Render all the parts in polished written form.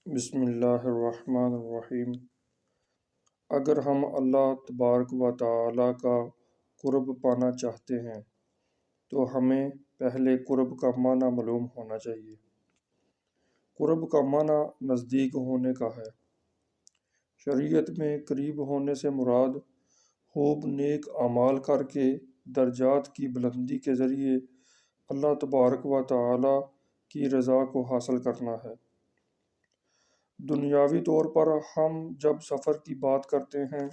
بسم اللہ الرحمن الرحیم۔ اگر ہم اللہ تبارک و تعالی کا قرب پانا چاہتے ہیں تو ہمیں پہلے قرب کا معنی معلوم ہونا چاہیے۔ قرب کا معنی نزدیک ہونے کا ہے۔ شریعت میں قریب ہونے سے مراد خوب نیک اعمال کر کے درجات کی بلندی کے ذریعے اللہ تبارک و تعالی کی رضا کو حاصل کرنا ہے۔ دنیاوی طور پر ہم جب سفر کی بات کرتے ہیں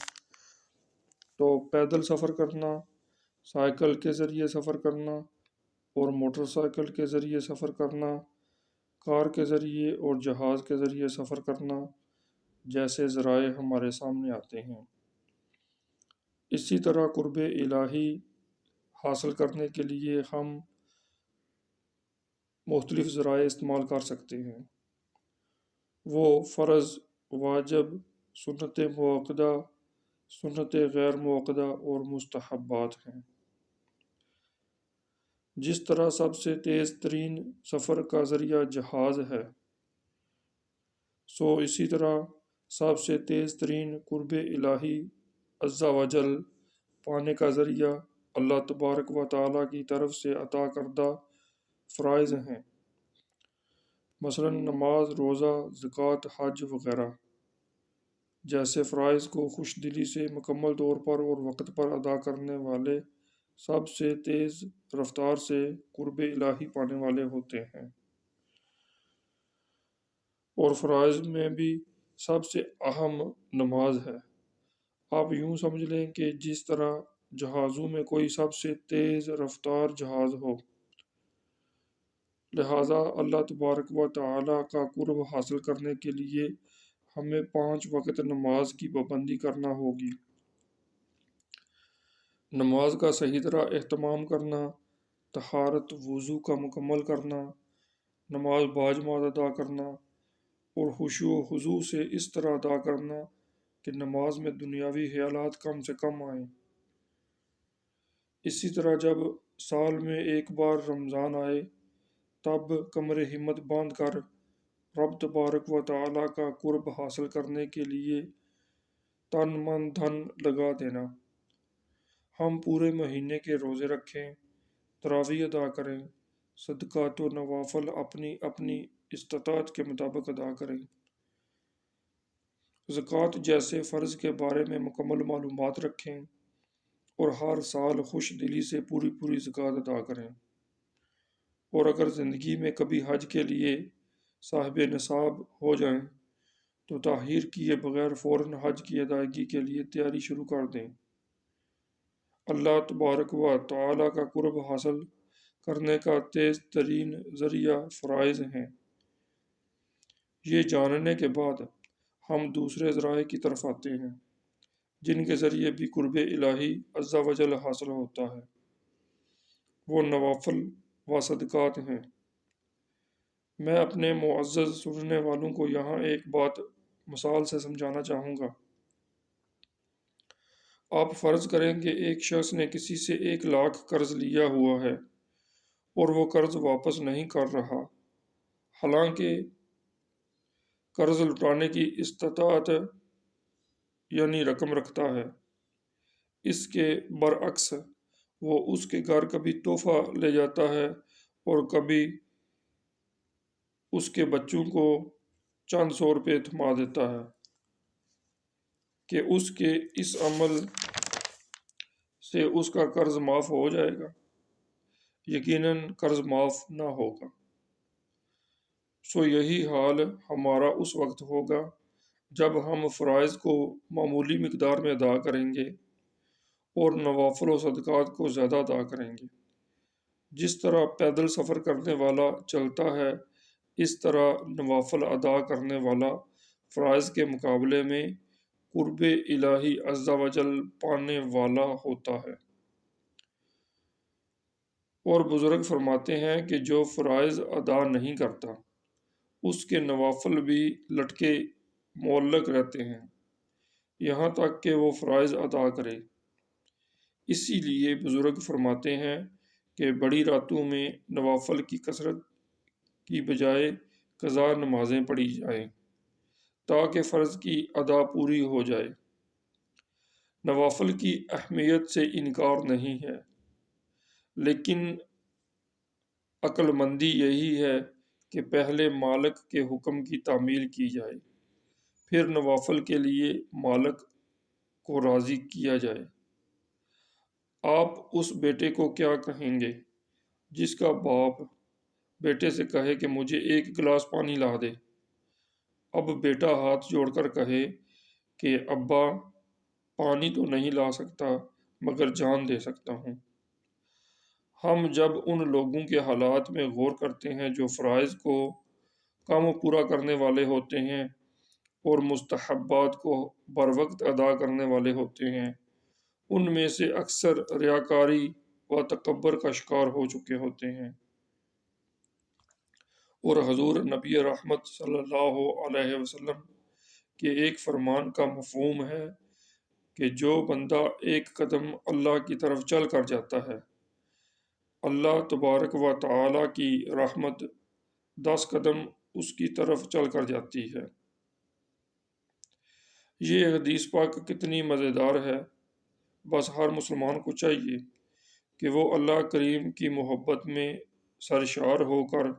تو پیدل سفر کرنا، سائیکل کے ذریعے سفر کرنا اور موٹر سائیکل کے ذریعے سفر کرنا، کار کے ذریعے اور جہاز کے ذریعے سفر کرنا جیسے ذرائع ہمارے سامنے آتے ہیں۔ اسی طرح قرب الہی حاصل کرنے کے لیے ہم مختلف ذرائع استعمال کر سکتے ہیں۔ وہ فرض، واجب، سنت موقدہ، سنت غیر موقدہ اور مستحبات ہیں۔ جس طرح سب سے تیز ترین سفر کا ذریعہ جہاز ہے، سو اسی طرح سب سے تیز ترین قرب الہی عز و جل پانے کا ذریعہ اللہ تبارک و تعالی کی طرف سے عطا کردہ فرائض ہیں، مثلا نماز، روزہ، زکوٰۃ، حج وغیرہ جیسے فرائض کو خوش دلی سے مکمل طور پر اور وقت پر ادا کرنے والے سب سے تیز رفتار سے قرب الہی پانے والے ہوتے ہیں۔ اور فرائض میں بھی سب سے اہم نماز ہے۔ آپ یوں سمجھ لیں کہ جس طرح جہازوں میں کوئی سب سے تیز رفتار جہاز ہو، لہٰذا اللہ تبارک و تعالی کا قرب حاصل کرنے کے لیے ہمیں 5 وقت نماز کی پابندی کرنا ہوگی۔ نماز کا صحیح طرح اہتمام کرنا، طہارت وضو کا مکمل کرنا، نماز باجماعت ادا کرنا اور خشوع و خضوع سے اس طرح ادا کرنا کہ نماز میں دنیاوی خیالات کم سے کم آئیں۔ اسی طرح جب سال میں ایک بار رمضان آئے تب کمر ہمت باندھ کر رب تبارک و تعالی کا قرب حاصل کرنے کے لیے تن من دھن لگا دینا۔ ہم پورے مہینے کے روزے رکھیں، تراویح ادا کریں، صدقات و نوافل اپنی اپنی استطاعت کے مطابق ادا کریں، زکوٰۃ جیسے فرض کے بارے میں مکمل معلومات رکھیں اور ہر سال خوش دلی سے پوری زکوٰۃ ادا کریں۔ اور اگر زندگی میں کبھی حج کے لیے صاحب نصاب ہو جائیں تو تاخیر کیے بغیر فوراً حج کی ادائیگی کے لیے تیاری شروع کر دیں۔ اللہ تبارک و تعالی کا قرب حاصل کرنے کا تیز ترین ذریعہ فرائض ہیں۔ یہ جاننے کے بعد ہم دوسرے ذرائع کی طرف آتے ہیں جن کے ذریعے بھی قرب الہی عز و جل حاصل ہوتا ہے۔ وہ نوافل و صدقات ہیں۔ میں اپنے معزز سننے والوں کو یہاں ایک بات مثال سے سمجھانا چاہوں گا۔ آپ فرض کریں کہ ایک شخص نے کسی سے 1,00,000 قرض لیا ہوا ہے اور وہ قرض واپس نہیں کر رہا، حالانکہ قرض لوٹانے کی استطاعت یعنی رقم رکھتا ہے۔ اس کے برعکس وہ اس کے گھر کبھی تحفہ لے جاتا ہے اور کبھی اس کے بچوں کو چند 100 روپے تھما دیتا ہے کہ اس کے اس عمل سے اس کا قرض معاف ہو جائے گا۔ یقیناً قرض معاف نہ ہوگا۔ سو یہی حال ہمارا اس وقت ہوگا جب ہم فرائض کو معمولی مقدار میں ادا کریں گے اور نوافل و صدقات کو زیادہ ادا کریں گے۔ جس طرح پیدل سفر کرنے والا چلتا ہے، اس طرح نوافل ادا کرنے والا فرائض کے مقابلے میں قرب الہی عز و جل پانے والا ہوتا ہے۔ اور بزرگ فرماتے ہیں کہ جو فرائض ادا نہیں کرتا اس کے نوافل بھی لٹکے معلق رہتے ہیں یہاں تک کہ وہ فرائض ادا کرے۔ اسی لیے بزرگ فرماتے ہیں کہ بڑی راتوں میں نوافل کی کثرت کی بجائے قضا نمازیں پڑھی جائیں۔ تاکہ فرض کی ادا پوری ہو جائے۔ نوافل کی اہمیت سے انکار نہیں ہے، لیکن عقل مندی یہی ہے کہ پہلے مالک کے حکم کی تعمیل کی جائے، پھر نوافل کے لیے مالک کو راضی کیا جائے۔ آپ اس بیٹے کو کیا کہیں گے جس کا باپ بیٹے سے کہے کہ مجھے ایک گلاس پانی لا دے؟ اب بیٹا ہاتھ جوڑ کر کہے کہ ابا، پانی تو نہیں لا سکتا مگر جان دے سکتا ہوں۔ ہم جب ان لوگوں کے حالات میں غور کرتے ہیں جو فرائض کو کم پورا کرنے والے ہوتے ہیں اور مستحبات کو بروقت ادا کرنے والے ہوتے ہیں، ان میں سے اکثر ریاکاری و تکبر کا شکار ہو چکے ہوتے ہیں۔ اور حضور نبی رحمت صلی اللہ علیہ وسلم کے ایک فرمان کا مفہوم ہے کہ جو بندہ ایک قدم اللہ کی طرف چل کر جاتا ہے، اللہ تبارک و تعالی کی رحمت 10 قدم اس کی طرف چل کر جاتی ہے۔ یہ حدیث پاک کتنی مزیدار ہے۔ بس ہر مسلمان کو چاہیے کہ وہ اللہ کریم کی محبت میں سرشار ہو کر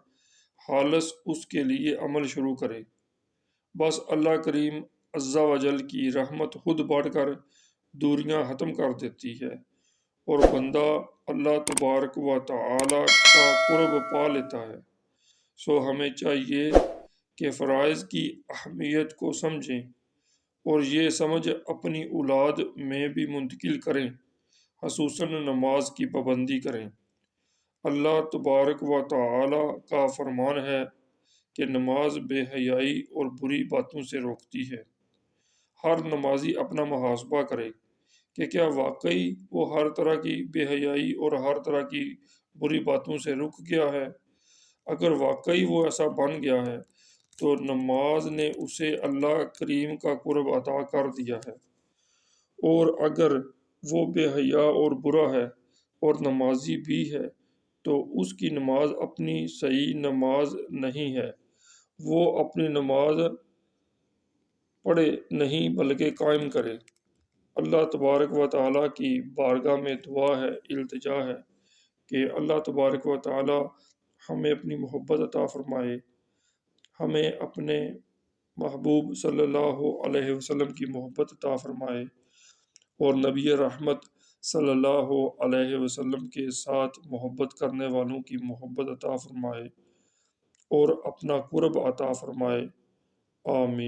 خالص اس کے لیے عمل شروع کرے۔ بس اللہ کریم عز و جل کی رحمت خود بڑھ کر دوریاں ختم کر دیتی ہے اور بندہ اللہ تبارک و تعالی کا قرب پا لیتا ہے۔ سو ہمیں چاہیے کہ فرائض کی اہمیت کو سمجھیں اور یہ سمجھ اپنی اولاد میں بھی منتقل کریں، خصوصاً نماز کی پابندی کریں۔ اللہ تبارک و تعالی کا فرمان ہے کہ نماز بے حیائی اور بری باتوں سے روکتی ہے۔ ہر نمازی اپنا محاسبہ کرے کہ کیا واقعی وہ ہر طرح کی بے حیائی اور ہر طرح کی بری باتوں سے رک گیا ہے۔ اگر واقعی وہ ایسا بن گیا ہے تو نماز نے اسے اللہ کریم کا قرب عطا کر دیا ہے، اور اگر وہ بے حیا اور برا ہے اور نمازی بھی ہے تو اس کی نماز اپنی صحیح نماز نہیں ہے، وہ اپنی نماز پڑھے نہیں بلکہ قائم کرے۔ اللہ تبارک و تعالی کی بارگاہ میں دعا ہے، التجا ہے کہ اللہ تبارک و تعالی ہمیں اپنی محبت عطا فرمائے، ہمیں اپنے محبوب صلی اللہ علیہ وسلم کی محبت عطا فرمائے اور نبی رحمت صلی اللہ علیہ وسلم کے ساتھ محبت کرنے والوں کی محبت عطا فرمائے اور اپنا قرب عطا فرمائے۔ آمین۔